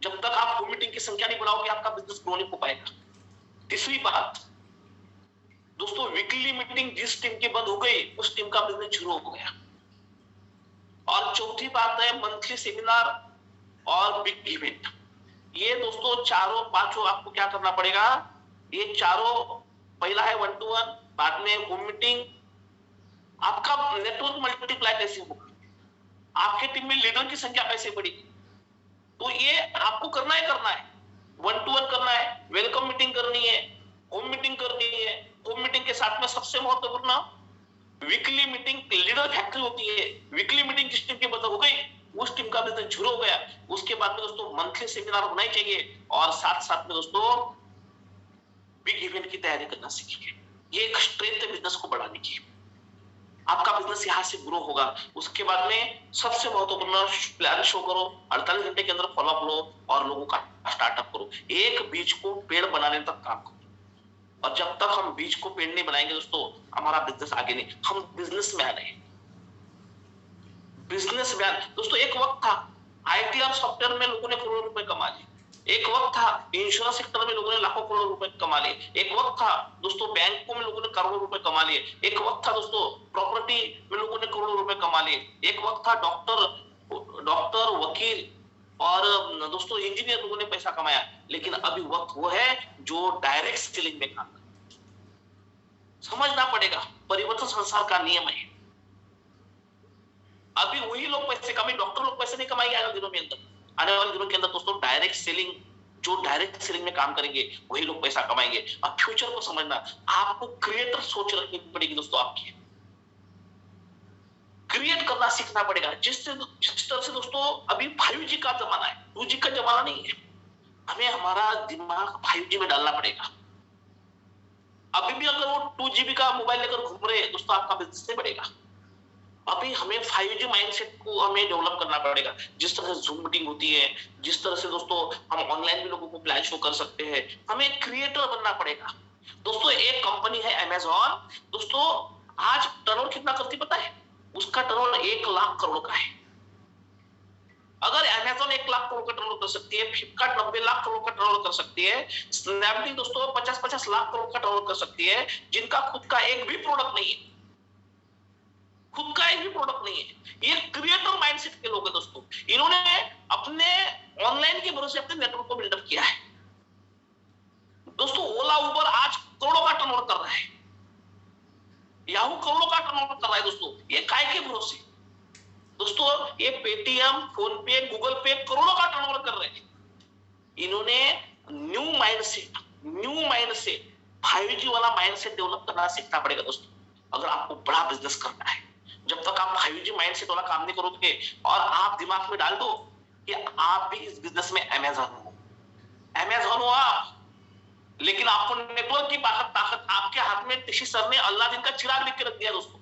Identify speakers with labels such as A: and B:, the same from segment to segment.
A: जब तक आप होम मीटिंग की संख्या नहीं बढ़ाओगे आपका बिजनेस ग्रो नहीं हो पाएगा। तीसरी बात दोस्तों, वीकली मीटिंग जिस टीम की बंद हो गई उस टीम का बिजनेस शुरू हो गया। और चौथी बात है मंथली सेमिनार और बिग इवेंट। ये दोस्तों चारों पांचों आपको क्या करना पड़ेगा, ये चारों, पहला है 1 to 1, बाद में होम मीटिंग। आपका नेटवर्क मल्टीप्लाई कैसे होगा, आपके टीम में लीडर की संख्या कैसे बढ़ेगी, तो ये आपको करना है 1 to 1 करना है, वेलकम मीटिंग करनी है, होम मीटिंग करनी है। होम मीटिंग के साथ में सबसे महत्वपूर्ण वीकली मीटिंग लीडर फैक्ट्री होती है। वीकली मीटिंग जिस टीम की बंद हो गई उस टीम का बिजनेस शुरू हो गया। उसके बाद में दोस्तों मंथली सेमिनार होना ही चाहिए और साथ साथ में दोस्तों बिग इवेंट की तैयारी करना सीखिए। ये एक स्ट्रेंथ है बिजनेस को बढ़ाने की। आपका बिजनेस यहां से ग्रो होगा। उसके बाद में सबसे महत्वपूर्ण प्लान शो करो, 48 घंटे के अंदर फॉलोअप लो और लोगों का स्टार्टअप करो। एक बीज को पेड़ बनाने तक काम करो। और जब तक हम बीज को पेड़ नहीं बनाएंगे दोस्तों हमारा बिजनेस आगे नहीं। हम बिजनेसमैन है, बिजनेसमैन। दोस्तों एक वक्त था आईटी और सॉफ्टवेयर में लोगों ने करोड़ों रुपए कमा लिए। एक वक्त था इंश्योरेंस सेक्टर में लोगों ने लाखों करोड़ रुपए कमा लिए। एक वक्त था दोस्तों बैंकों में लोगों ने करोड़ों रुपए कमा लिए। एक वक्त था दोस्तों प्रॉपर्टी में लोगों ने करोड़ों रुपए कमा लिए। एक वक्त था डॉक्टर वकील और दोस्तों इंजीनियर लोगों ने पैसा कमाया। लेकिन अभी वक्त वो है जो डायरेक्ट सेलिंग में काम करता है। समझना पड़ेगा, परिवर्तन संसार का नियम है। अभी वही लोग पैसे कमाए, डॉक्टर लोग पैसे नहीं कमाएंगे आने वाले दिनों में अंदर। आने वाले दिनों के अंदर दोस्तों डायरेक्ट सेलिंग, जो डायरेक्ट सेलिंग में काम करेंगे वही लोग पैसा कमाएंगे। अब फ्यूचर को समझना, आपको क्रिएटर सोच रखनी पड़ेगी दोस्तों। आपकी क्रिएट करना सीखना पड़ेगा। जिस तरह से दोस्तों अभी 5G का जमाना है, 2G का जमाना नहीं है। हमें हमारा दिमाग 5G में डालना पड़ेगा। अभी भी अगर वो 2GB का मोबाइल लेकर घूम रहे हैं दोस्तों आपका बिजनेस नहीं बढ़ेगा। अभी हमें 5G माइंडसेट को हमें डेवलप करना पड़ेगा। जिस तरह से जूम मीटिंग होती है, जिस तरह से दोस्तों हम ऑनलाइन भी लोगों को प्लान शो कर सकते हैं, हमें क्रिएटर बनना पड़ेगा। दोस्तों एक कंपनी है अमेज़न, दोस्तों आज टर्नओवर कितना करती पता है? उसका टर्नओवर 1 लाख करोड़ का है। अगर अमेज़न 1 लाख करोड़ का टर्नओवर कर सकती है, फ्लिपकार्ट 90 लाख करोड़ का टर्नओवर कर सकती है, स्नैपडील दोस्तों 50-50 लाख करोड़ का टर्नओवर कर सकती है, जिनका खुद का एक भी प्रोडक्ट नहीं है, खुद का एक भी प्रोडक्ट नहीं है। ये क्रिएटर माइंडसेट के लोग हैं दोस्तों। इन्होंने अपने ऑनलाइन के भरोसे अपने नेटवर्क को बिल्डअप किया है। दोस्तों ओला उबर आज करोड़ों का टर्नओवर कर रहा है, याहू करोड़ों का टर्नओवर कर रहा है दोस्तों। ये काय के भरोसे? दोस्तों ये पेटीएम, फोन पे, गूगल पे करोड़ों का टर्नओवर कर रहे हैं। इन्होंने न्यू माइंडसेट 5G वाला माइंडसेट डेवलप करना सीखना पड़ेगा दोस्तों अगर आपको बड़ा बिजनेस करना है। जब तक आप 5G माइंडसेट वाला काम नहीं करोगे और आप दिमाग में डाल दो कि आप भी इस बिजनेस में अमेज़न हो आप, लेकिन आपको नेटवर्क की ताकत आपके हाथ में ऋषि सर ने अल्लादीन का चिराग लिख के रख दिया दोस्तों।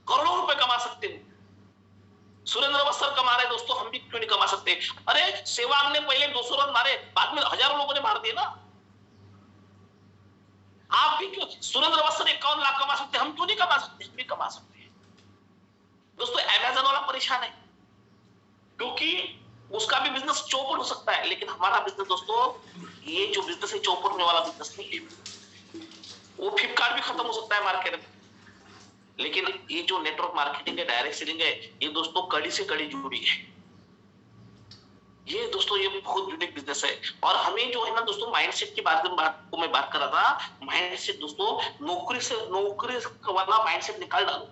A: करोड़ों रुपए कमा सकते हो। सुरेंद्र वस्त्र कमा रहे दोस्तों, हम भी क्यों नहीं कमा सकते? अरे सहवाग ने पहले 200 रन मारे, बाद में हजारों लोगों ने मार दिए ना। आप भी क्यों? सुरेंद्र वस्त्र 51 लाख कमा सकते, हम क्यों नहीं कमा सकते? हम भी कमा सकते। दोस्तों अमेज़न वाला परेशान है क्योंकि उसका भी बिजनेस चौपट हो सकता है, लेकिन हमारा बिजनेस दोस्तों ये जो बिजनेस है चौपट होने वाला बिजनेस नहीं है। वो फ्लिपकार्ट भी खत्म हो सकता है मार्केट में, लेकिन ये जो नेटवर्क मार्केटिंग है, डायरेक्ट सेलिंग है, ये दोस्तों कड़ी से कड़ी जुड़ी है। ये दोस्तों ये बहुत यूनिक बिजनेस है। और हमें जो है ना दोस्तों माइंडसेट की बात मैं बात कर रहा था। माइंडसेट दोस्तों नौकरी वाला माइंडसेट निकाल डालो।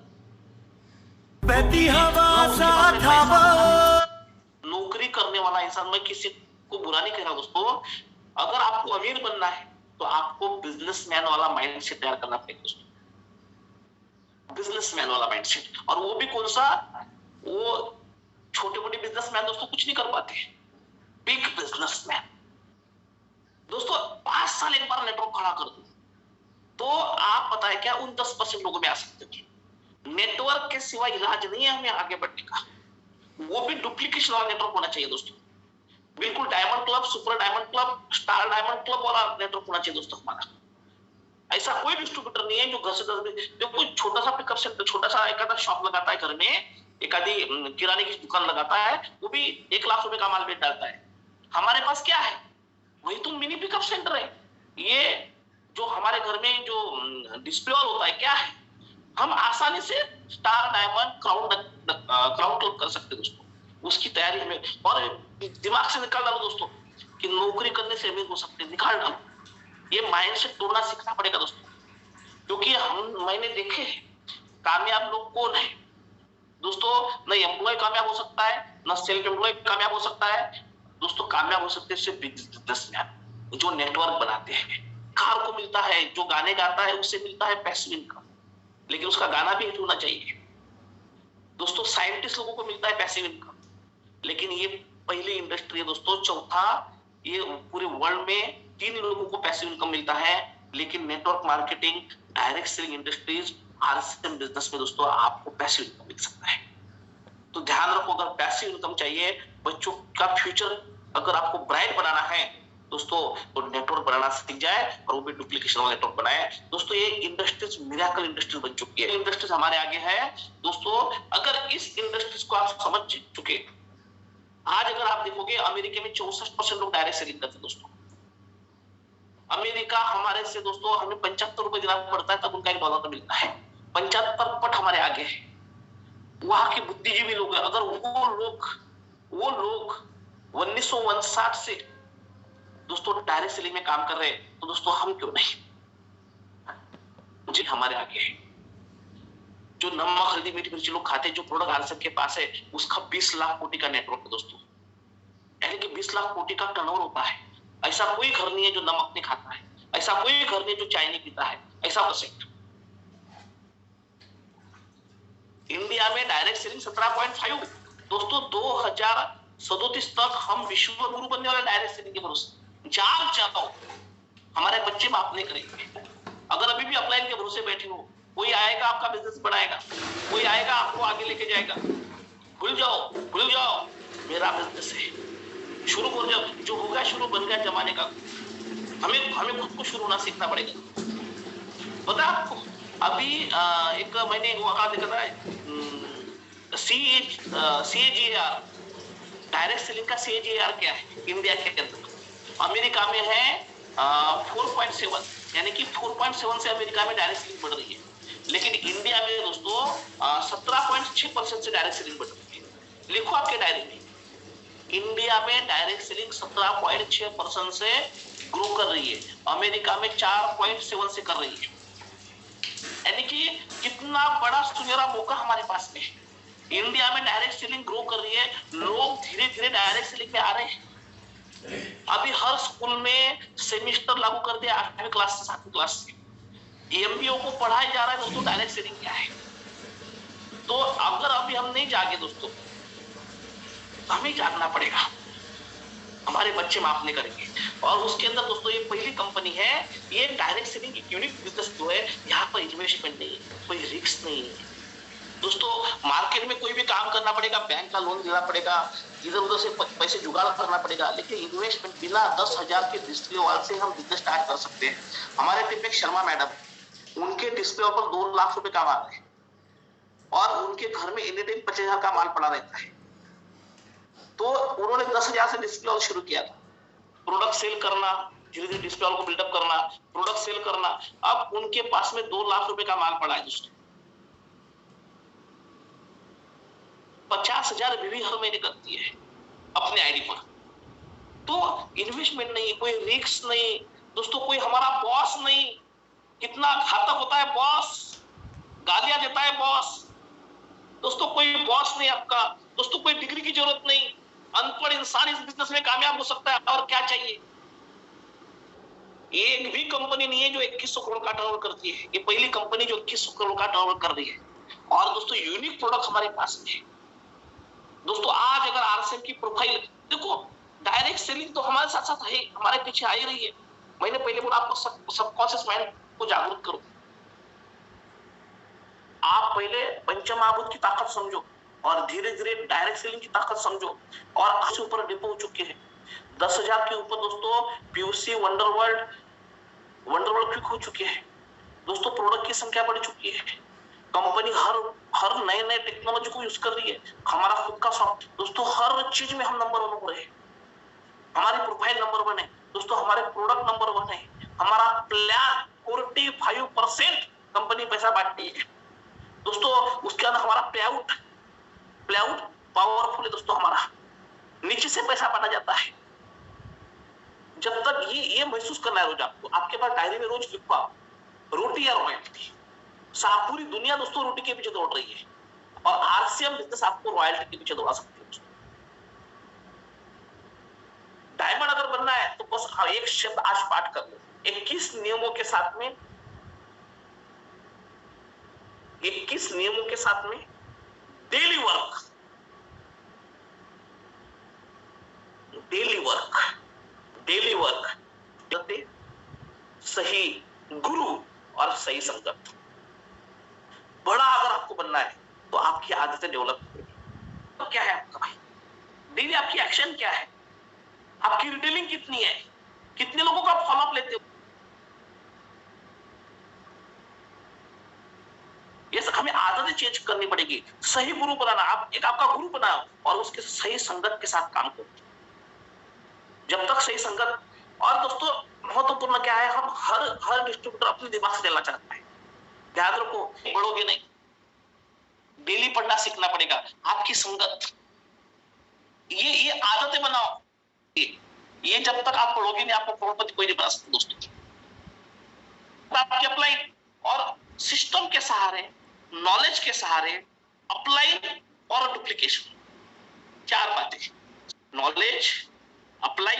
A: नौकरी करने वाला इंसान, मैं किसी को बुरा नहीं कह रहा दोस्तों, अगर आपको अमीर बनना है तो आपको बिजनेसमैन वाला माइंडसेट तैयार करना पड़ेगा दोस्तों। बिजनेसमैन वाला माइंडसेट, और वो भी कौन सा? वो छोटे मोटे बिजनेसमैन दोस्तों कुछ नहीं कर पाते, बिग बिजनेसमैन दोस्तों 5 साल एक बार नेटवर्क खड़ा कर दो तो आप पता है क्या, उन 10% लोगों में आ सकते हैं। नेटवर्क के सिवा इलाज नहीं है हमें आगे बढ़ने का। वो भी डुप्लीकेशन वाला नेटवर्क होना चाहिए दोस्तों। बिल्कुल diamond club, super diamond club, star diamond club वाला नेटवर्क होना चाहिए दोस्तों हमारा। ऐसा कोई डिस्ट्रीब्यूटर नहीं है जो घर से जो कोई छोटा सा पिकअप सेंटर, छोटा सा एक आधा शॉप लगाता है घर में, एक आधी किराने की दुकान लगाता है, वो भी 1 लाख रुपए का माल बेच डालता है। हमारे पास क्या है, वही तो मिनी पिकअप सेंटर है। ये जो हमारे घर में जो डिस्प्ले वॉल होता है क्या है, हम आसानी से स्टार डायमंड क्राउन क्लब कर सकते हैं दोस्तों। उसकी तैयारी हमें, और दिमाग से निकाल डालो दोस्तों कि नौकरी करने से अमीर हो सकते हैं, निकाल डालो। ये माइंडसेट तोड़ना सीखना पड़ेगा दोस्तों, क्योंकि मैंने देखे कामयाब लोग कौन है दोस्तों। न एम्प्लॉय कामयाब हो सकता है, न सेल्फ एम्प्लॉय कामयाब हो सकता है दोस्तों। कामयाब हो सकते हैं सिर्फ बिजनेसमैन जो नेटवर्क बनाते हैं। कार को मिलता है, जो गाने गाता है उससे मिलता है पैसिव इनकम, लेकिन उसका गाना भी हिट होना चाहिए दोस्तों। साइंटिस्ट लोगों को मिलता है पैसिव इनकम, लेकिन ये पहली इंडस्ट्री है दोस्तों। चौथा, ये पूरे वर्ल्ड में 3 लोगों को पैसिव इनकम मिलता है, लेकिन network marketing, direct selling industries, RCM business में दोस्तों आपको पैसिव इनकम मिल सकता है। तो ध्यान रखो, अगर पैसिव इनकम चाहिए, बच्चों का फ्यूचर अगर आपको ब्राइट बनाना है दोस्तों, तो नेटवर्क बनाना सीख जाए, और वो भी डुप्लीकेशन वाला नेटवर्क बनाए दोस्तों। ये इंडस्ट्रीज मिरेकल इंडस्ट्रीज बन चुकी है, इंडस्ट्रीज हमारे आगे है दोस्तों। अगर इस इंडस्ट्रीज को आप समझ चुके, आज अगर आप देखोगे अमेरिका में 64% लोग डायरेक्ट सेलिंग करते हैं दोस्तों। अमेरिका हमारे से दोस्तों, हमें 75 रुपए देना पड़ता है तब उनका $1 मिलता है। 75 पट हमारे आगे है। वहां के बुद्धिजीवी लोग हैं। अगर वो लोग 1959 से दोस्तों डायरेक्ट सेलिंग में काम कर रहे हैं, तो दोस्तों हम क्यों नहीं। जी हमारे आगे है। जो नमक हल्दी मीठी मिर्ची लोग खाते हैं, जो प्रोडक्ट आरसीएम के पास है, उसका 20 लाख कोटी का नेटवर्क है दोस्तों। यानी कि 20 लाख कोटी का टर्नओवर होता है। ऐसा कोई घर नहीं है जो नमक नहीं खाता है, ऐसा कोई घर नहीं जो चाय नहीं पीता है, ऐसा परसेंट। इंडिया में डायरेक्ट सेलिंग 17.5 दोस्तों। 2037 तक हम विश्व गुरु बनने वाले डायरेक्ट सेलिंग के भरोसे। जाओ, हमारे बच्चे माफ नहीं करेंगे। अगर अभी भी अपलाइन के भरोसे बैठे हो, कोई आएगा आपका बिजनेस बढ़ाएगा, कोई आएगा आपको आगे लेके जाएगा। भूल जाओ मेरा बिजनेस है, शुरू कर जाओ। जो होगा शुरू बन गया जमाने का। हमें खुद को शुरू होना सीखना पड़ेगा। पता आपको, अभी एक मैंने वहां देखा था, CAGR डायरेक्ट सेलिंग का CAGR क्या है इंडिया के अंदर। अमेरिका में है 4.7, यानी कि 4.7 से अमेरिका में डायरेक्ट सेलिंग बढ़ रही है, लेकिन इंडिया में दोस्तों 17.6% से डायरेक्ट सेलिंग बढ़ रही है। लिखो आपके डायरी में, इंडिया में डायरेक्ट सेलिंग 17.6% से ग्रो कर रही है, अमेरिका में 4.7 से कर रही है। यानी कि कितना बड़ा सुनहरा मौका हमारे पास में है। इंडिया में डायरेक्ट सेलिंग ग्रो कर रही है, लोग धीरे धीरे डायरेक्ट सेलिंग में आ रहे हैं। अभी हर स्कूल में सेमिस्टर लागू कर दिया, 8वीं क्लास से 7वीं क्लास से एमबीओ को पढ़ाया जा रहा है दोस्तों डायरेक्ट सेलिंग क्या है। तो अगर अभी हम नहीं जागे दोस्तों, हमें जागना पड़ेगा, हमारे बच्चे माफ नहीं करेंगे। और उसके अंदर दोस्तों ये पहली कंपनी है, ये डायरेक्ट सेलिंग यूनिक बिजनेस जो है, यहाँ पर इन्वेस्टमेंट नहीं है, कोई रिस्क नहीं है दोस्तों। मार्केट में कोई भी काम करना पड़ेगा, बैंक का लोन लेना पड़ेगा, इधर उधर से पैसे जुगाड़ करना पड़ेगा, लेकिन इन्वेस्टमेंट बिना 10,000 के डिस्प्ले वॉल से हम बिजनेस स्टार्ट कर सकते हैं। हमारे टीम में शर्मा मैडम, उनके डिस्प्ले वॉल पर 2 लाख रुपए का माल है, और उनके घर में एनी टाइम 25,000 का माल पड़ा रहता है। तो उन्होंने 10,000 से डिस्प्ले वॉल शुरू किया था, प्रोडक्ट सेल करना, धीरे धीरे डिस्प्ले वॉल को बिल्डअप करना, प्रोडक्ट सेल करना। अब उनके पास में 2 लाख रुपए का माल पड़ा है दोस्तों। 50,000 बीवी हर महीने करती है अपने आईडी पर। तो इन्वेस्टमेंट नहीं, कोई रिस्क नहीं दोस्तों, कोई हमारा बॉस नहीं। कितना घातक होता है बॉस, गालियां देता है बॉस दोस्तों। कोई बॉस नहीं आपका दोस्तों, कोई डिग्री की जरूरत नहीं, अनपढ़ इंसान इस बिजनेस में कामयाब हो सकता है। और क्या चाहिए, एक भी कंपनी नहीं है जो 2100 करोड़ का टर्नओवर करती है। ये पहली कंपनी जो 2100 करोड़ का टर्नओवर कर रही है। और दोस्तों यूनिक प्रोडक्ट हमारे पास में है दोस्तों। आज अगर आरसीएम की प्रोफाइल देखो, डायरेक्ट सेलिंग तो हमारे साथ साथ है, हमारे पीछे आ ही रही है। मैंने पहले बोला आपको सबकॉन्शियस माइंड को जागरूक करो। आप पहले पंचमहाभूत की ताकत समझो, और धीरे धीरे डायरेक्ट सेलिंग की ताकत समझो, और उससे ऊपर डिपो हो चुके हैं। 10,000 के ऊपर दोस्तों पीयूसी वंडरवर्ल्ड क्विक हो चुके हैं दोस्तों। प्रोडक्ट की संख्या बढ़ चुकी है, कंपनी हर नए टेक्नोलॉजी को यूज कर रही है। हमारा खुद का शॉप दोस्तों, हर चीज में हम नंबर 1 हो रहे हैं। हमारे हमारे प्रोडक्ट नंबर 1 है, हमारा प्लान 45% कंपनी पैसा बांटती है दोस्तों। उसके अंदर हमारा पे आउट पावरफुल है दोस्तों, हमारा नीचे से पैसा बांटा जाता है। जब तक ये महसूस करना है रोज आपको, आपके पास डायरी में रोज लिखो आप, रोटी या रॉयल्टी। पूरी दुनिया दोस्तों रोटी के पीछे दौड़ रही है और आरसीएम बिजनेस आपको रॉयल्टी के पीछे दौड़ा सकती है दोस्तों। डायमंड अगर बनना है तो बस एक शब्द आज पाठ कर लो, 21 नियमों के साथ में, 21 नियमों के साथ में डेली वर्क सही गुरु और सही संगत। बड़ा अगर आपको बनना है तो आपकी आदतें डेवलप करेगी। तो क्या है आपका भाई, डेली आपकी एक्शन क्या है, आपकी रिटेलिंग कितनी है, कितने लोगों का फॉलोअप लेते हो। ये हमें आदतें चेंज करनी पड़ेगी। सही गुरु बनाना, आप एक आपका गुरु बनाओ और उसके सही संगत के साथ काम करो। जब तक सही संगत, और दोस्तों महत्वपूर्ण क्या है, हम हर डिस्ट्रीब्यूटर अपने दिमाग से देना चाहता है। याद रखो, पढ़ोगे नहीं, डेली पढ़ना सीखना पड़ेगा। आपकी संगत, ये आदतें बनाओ। ये जब तक आप पढ़ोगे नहीं, आपको करोड़पति कोई नहीं बना सकता दोस्तों। आपकी अप्लाई और सिस्टम के सहारे, नॉलेज के सहारे, अप्लाई और डुप्लीकेशन, 4 बातें, नॉलेज, अप्लाई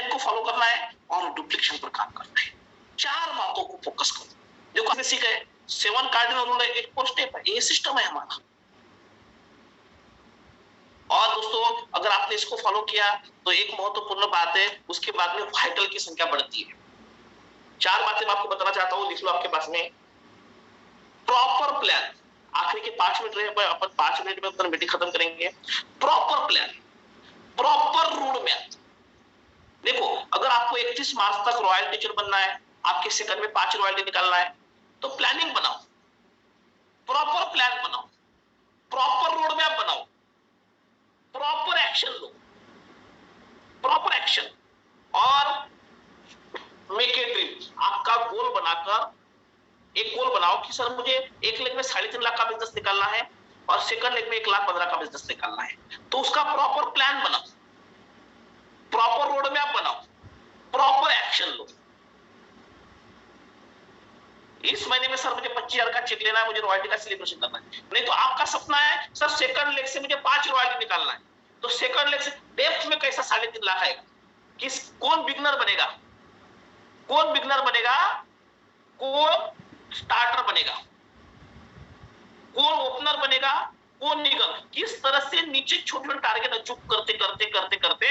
A: को फॉलो करना है और डुप्लीकेशन पर काम करना है। 4 बातों को फोकस करो। देखो आपने सीखा है 7 कार्डिनल रूल है, 8 स्टेप है, ये सिस्टम है हमारा। और दोस्तों अगर आपने इसको फॉलो किया तो एक महत्वपूर्ण बात है, उसके बाद में वाइटल की संख्या बढ़ती है। 4 बातें मैं आपको बताना चाहता हूं, लिख लो आपके पास में। प्रॉपर प्लान, आखिरी के 5 मिनट रहे, अपन 5 मिनट में अपनी मीटिंग खत्म करेंगे। Proper plan, proper road map. देखो अगर आपको 31 मार्च तक रॉयल टीचर बनना है, आपके सेकंड में 5 रॉयल्टी निकालना है, तो प्लानिंग बनाओ, प्रॉपर प्लान बनाओ, प्रॉपर रोड मैप बनाओ, प्रॉपर एक्शन लो, प्रॉपर एक्शन, और मेक ए ड्रीम। आपका गोल बनाकर एक गोल बनाओ कि सर मुझे 1 लेग में 3.5 लाख का बिजनेस निकालना है और सेकंड लेग में 1,15,000 का बिजनेस निकालना है। तो उसका प्रॉपर प्लान बनाओ, प्रॉपर रोड मैप बनाओ, प्रॉपर एक्शन लो। इस महीने में सर मुझे 25,000 का चेक लेना है, मुझे रॉयल्टी का सेलिब्रेशन करना है। नहीं तो आपका सपना है सर सेकंड लेग से मुझे 5 रॉयल्टी निकालना है, तो सेकंड लेग से डेप्थ में कैसा 3.5 लाख आएगा। कौन बिगनर बनेगा, कौन बिगनर बनेगा, कौन स्टार्टर बनेगा, कौन ओपनर बनेगा, कौन निगल, किस तरह से नीचे छोटे छोटे टारगेट अचीव करते करते करते करते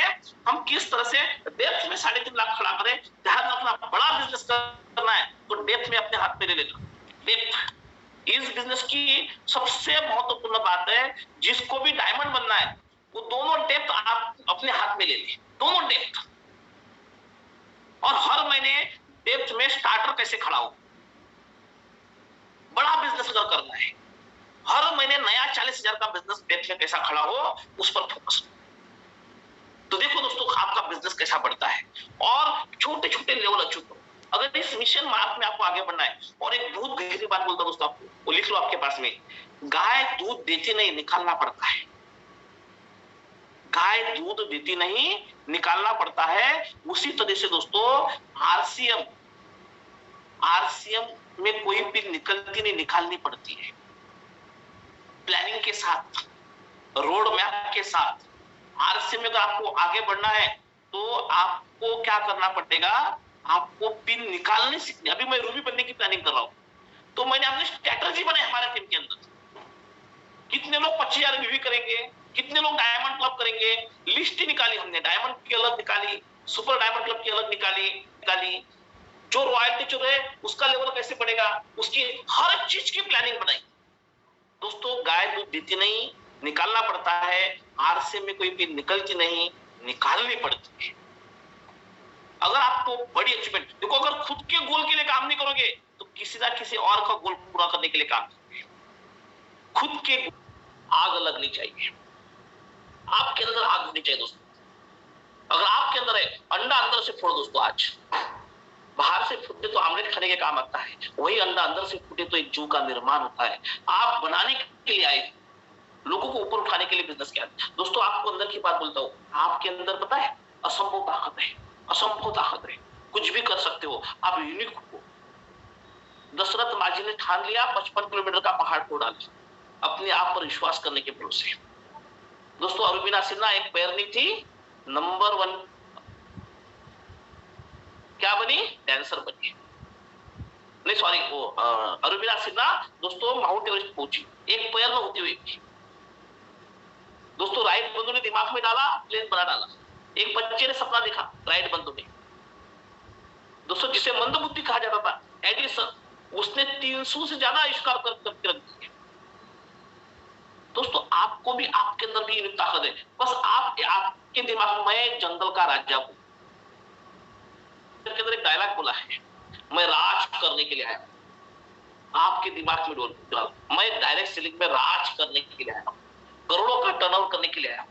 A: हम किस तरह से डेप्थ में 3.5 लाख खड़ा करें। ध्यान रखना, बड़ा बिजनेस करना है तो डेप्थ में अपने हाथ में ले लेना। डेप्थ इस बिजनेस की सबसे महत्वपूर्ण बात है। जिसको भी डायमंड बनना है वो दोनों डेप्थ आप अपने हाथ में ले ले, दोनों डेप्थ। और हर महीने डेप्थ में स्टार्टर कैसे खड़ा हो, बड़ा बिजनेस अगर करना है, हर महीने नया 40,000 का बिजनेस डेप्थ में कैसा खड़ा हो, उस पर फोकस। तो देखो दोस्तों आपका बिजनेस कैसा बढ़ता है और छोटे छोटे लेवल अचीव करो। अगर इस मिशन मार्क में आपको आगे बढ़ना है, और एक बहुत गहरी बात बोलता हूं दोस्तों आपको, वो लिख लो आपके पास में, गाय दूध देती नहीं, निकालना पड़ता है। गाय दूध देती नहीं, निकालना पड़ता है। उसी तरह से दोस्तों आरसीएम में कोई भी निकलती नहीं, निकालनी पड़ती है। प्लानिंग के साथ, रोड मैप के साथ आरसीएम में अगर आपको आगे बढ़ना है तो आपको क्या करना पड़ेगा, आपको पिन निकालने सीखनी। अभी मैं रूबी बनने की प्लानिंग कर रहा हूं, तो मैंने अपनी स्ट्रेटजी बनाई हमारे टीम के अंदर। कितने लोग 25,000 बीवी करेंगे, कितने लोग डायमंड क्लब करेंगे, लिस्ट निकाली हमने। डायमंड की अलग निकाली, सुपर डायमंड क्लब की अलग निकाली, जो रॉयल टीचर है उसका लेवल कैसे बढ़ेगा, उसकी हर चीज की प्लानिंग बनाई। दोस्तों गाय दूध देती नहीं, निकालना पड़ता है। आरसीएम में कोई भी निकलती नहीं, निकालनी पड़ती है। अगर आपको बड़ी अचीवमेंट, देखो अगर खुद के गोल के लिए काम नहीं करोगे तो किसी ना किसी और का गोल पूरा करने के लिए काम करोगे। खुद के आग लगनी चाहिए, आपके अंदर आग होनी चाहिए दोस्तों। अगर आपके अंदर है, अंडा अंदर से फोड़ दोस्तों। आज बाहर से फूटे तो आमलेट खाने के काम आता है, वही अंडा अंदर से फूटे तो एक जू का निर्माण होता है। आप बनाने के लिए आए, लोगों को ऊपर उठाने के लिए बिजनेस किया। दोस्तों आपको अंदर की बात बोलता हूँ, आपके अंदर पता है असंभव ताकत है, असंभव ताकत है, कुछ भी कर सकते हो, आप यूनिक हो। दशरथ माझी ने ठान लिया 55 किलोमीटर का पहाड़ तोड़ डाला, अपने आप पर विश्वास करने के भरोसे। दोस्तों अरुबिना सिन्हा एक पैरनी थी, नंबर 1 क्या बनी, डांसर बनी। नहीं सॉरी, वो अरुबिना सिन्हा दोस्तों माउंट एवरेस्ट पहुंची एक पैर में होती हुई। दोस्तों राइट बंधु ने दिमाग में डाला, प्लेन बना डाला। एक बच्चे ने सपना देखा, राइट बंधु ने। दोस्तों जिसे मंद बुद्धि कहा जाता था, एडिसन, उसने 300 से ज्यादा आविष्कार करके रख दिए। दोस्तों आपको भी, आपके अंदर भी यूनिक ताकत है, बस आपके दिमाग में जंगल का राजा हूं। के अंदर एक डायलॉग बोला है, मैं राज करने के लिए आया। आपके दिमाग में डाल, मैं डायरेक्ट सेलिंग में राज करने के लिए आया, करोड़ों का टर्नओवर करने के लिए आया।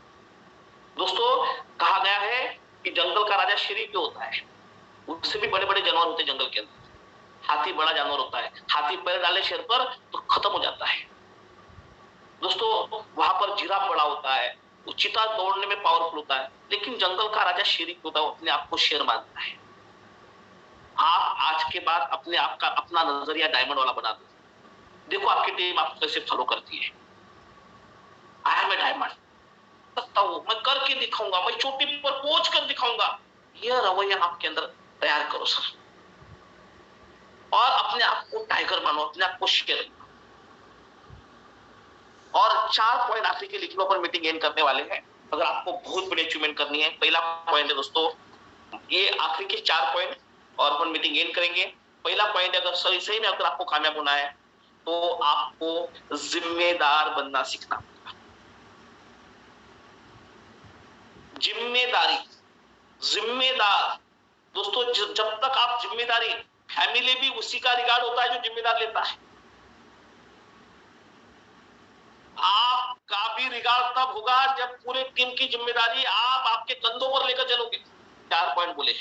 A: दोस्तों कहा गया है कि जंगल का राजा शेर क्यों होता है, उससे भी बड़े बड़े जानवर होते हैं जंगल के अंदर। हाथी बड़ा जानवर होता है, हाथी पैर डाले शेर पर तो खत्म हो जाता है। दोस्तों वहां पर जिराफ बड़ा होता है, वो चीता दौड़ने में पावरफुल होता है, लेकिन जंगल का राजा शेर होता है, वो अपने आप को शेर मानता है। आप आज के बाद अपने आप का अपना नजरिया डायमंड वाला बना दो। देखो आपकी टीम आपको कैसे फॉलो करती है। आई एम ए डायमंड, सकता हूं, मैं करके दिखाऊंगा, मैं चोटी पर पहुंच कर दिखाऊंगा। यह रवैया आपके अंदर तैयार करो सर, और अपने आप को टाइगर मानो, अपने आप को शेर। और 4 पॉइंट आखिरी के लिखने पर मीटिंग एंड करने वाले हैं। अगर आपको बहुत बड़ी अचीवमेंट करनी है, पहला पॉइंट है दोस्तों, ये आखिरी के 4 पॉइंट और अपन मीटिंग एंड करेंगे। पहला पॉइंट, अगर सही में अगर आपको कामयाब होना है तो आपको जिम्मेदार बनना सीखना पड़ेगा। जिम्मेदारी, जिम्मेदार दोस्तों, जब तक आप जिम्मेदारी, फैमिली भी उसी का रिगार्ड होता है जो जिम्मेदार लेता है। आपका भी रिगार्ड तब होगा जब पूरे टीम की जिम्मेदारी आप आपके कंधों पर लेकर चलोगे। 4 पॉइंट बोले,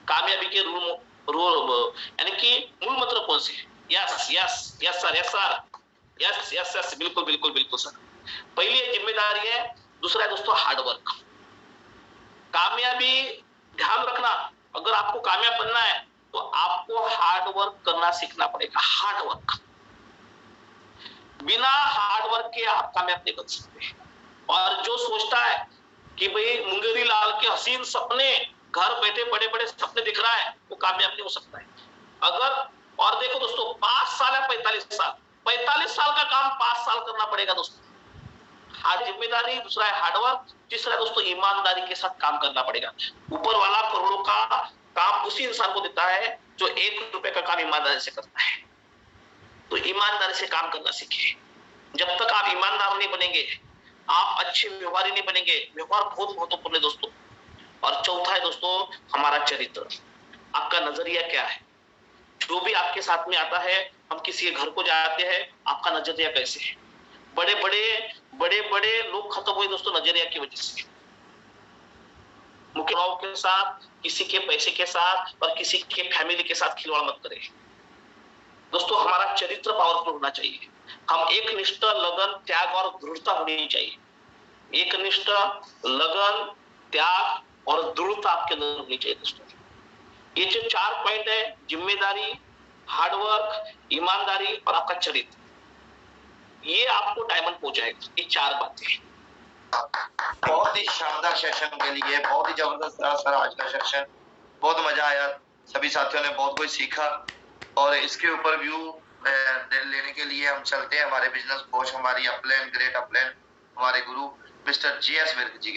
A: कामयाबी के रूल यानी कि मूल मंत्र कौन से है? Yes yes yes sir, yes sir, yes yes yes, बिल्कुल बिल्कुल बिल्कुल सर। पहली जिम्मेदारी है, दूसरा है दोस्तों हार्डवर्क। कामयाबी, ध्यान रखना, अगर आपको कामयाब बनना है तो आपको हार्डवर्क करना सीखना पड़ेगा। हार्डवर्क, बिना हार्डवर्क के आप कामयाब नहीं बन सकते। और जो सोचता है कि भाई मुंगेरी लाल के हसीन सपने, घर बैठे बड़े बड़े सपने दिख रहा है, वो कामयाब नहीं हो सकता है। अगर, और देखो दोस्तों 5 साल या 45 साल, 45 साल का काम 5 साल करना पड़ेगा दोस्तों। हार्ड जिम्मेदारी, दूसरा है हार्डवर्क, तीसरा दोस्तों ईमानदारी के साथ काम करना पड़ेगा। ऊपर वाला करोड़ों का काम उसी इंसान को देता है जो 1 रुपए का काम ईमानदारी से करता है। तो ईमानदारी से काम करना सीखिए। जब तक आप ईमानदार नहीं बनेंगे, आप अच्छे व्यवहारी नहीं बनेंगे। व्यवहार बहुत महत्वपूर्ण है दोस्तों। और चौथा है दोस्तों हमारा चरित्र। आपका नजरिया क्या है? जो भी आपके साथ में आता है, हम किसी के घर को जाते हैं, आपका नजरिया कैसे है? बड़े बड़े लोग खत्म हुए दोस्तों नजरिया की वजह से। मुख्य के साथ, किसी के पैसे के साथ और किसी के फैमिली के साथ खिलवाड़ मत करें दोस्तों। हमारा चरित्र पावरफुल होना चाहिए। हम एक निष्ठा, लगन, त्याग और दृढ़ता होनी चाहिए। एक निष्ठा, लगन, त्याग और दृढ़ता आपके अंदर होनी चाहिए दोस्तों। ये जो 4 पॉइंट है, जिम्मेदारी, हार्डवर्क, ईमानदारी और आपका चरित्र, ये आपको डायमंड पहुंचाएगा। ये 4 बातें।
B: बहुत ही शानदार सेशन के लिए, बहुत ही जबरदस्त रहा सर आज का सेशन। बहुत मजा आया, सभी साथियों ने बहुत कुछ सीखा। और इसके ऊपर व्यू लेने के लिए हम चलते हैं हमारे बिजनेस कोच, हमारी अपलाइन, ग्रेट अपलाइन, हमारे गुरु मिस्टर GS विर्क जी।